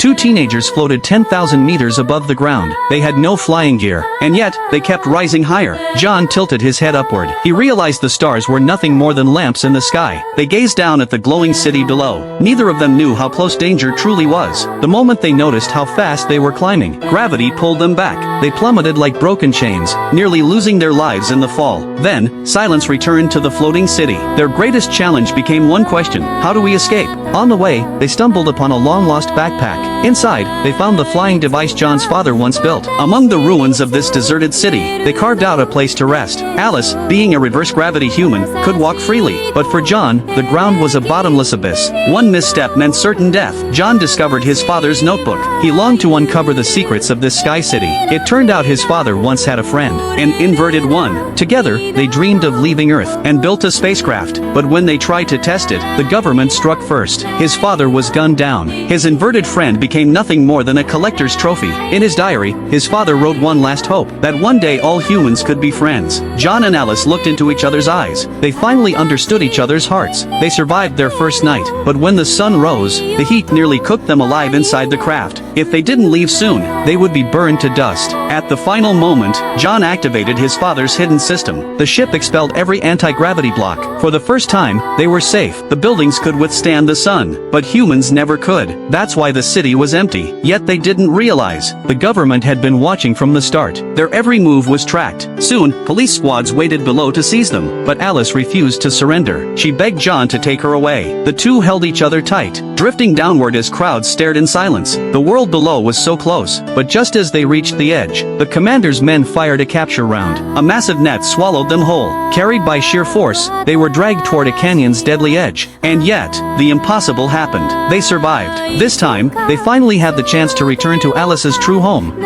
two teenagers floated 10,000 meters above the ground. They had no flying gear, and yet, they kept rising higher. John tilted his head upward. He realized the stars were nothing more than lamps in the sky. They gazed down at the glowing city below. Neither of them knew how close danger truly was. The moment they noticed how fast they were climbing, gravity pulled them back. They plummeted like broken chains, nearly losing their lives in the fall. Then, silence returned to the floating city. Their greatest challenge became one question: how do we escape? On the way, they stumbled upon a long-lost backpack. Inside, they found the flying device John's father once built. Among the ruins of this deserted city, they carved out a place to rest. Alice, being a reverse-gravity human, could walk freely. But for John, the ground was a bottomless abyss. One misstep meant certain death. John discovered his father's notebook. He longed to uncover the secrets of this sky city. It turned out his father once had a friend, an inverted one. Together, they dreamed of leaving Earth and built a spacecraft. But when they tried to test it, the government struck first. His father was gunned down. His inverted friend became nothing more than a collector's trophy. In his diary, his father wrote one last hope: that one day all humans could be friends. John and Alice looked into each other's eyes. They finally understood each other's hearts. They survived their first night, but when the sun rose, the heat nearly cooked them alive inside the craft. If they didn't leave soon, they would be burned to dust. At the final moment, John activated his father's hidden system. The ship expelled every anti-gravity block. For the first time, they were safe. The buildings could withstand the sun, but humans never could. That's why the city was empty. Yet they didn't realize the government had been watching from the start. Their every move was tracked. Soon, police squads waited below to seize them, but Alice refused to surrender. She begged John to take her away. The two held each other tight, drifting downward as crowds stared in silence. The world below was so close, but just as they reached the edge, the commander's men fired a capture round. A massive net swallowed them whole. Carried by sheer force, they were dragged toward a canyon's deadly edge. And yet, the impossible happened. They survived. This time, they finally had the chance to return to Alice's true home.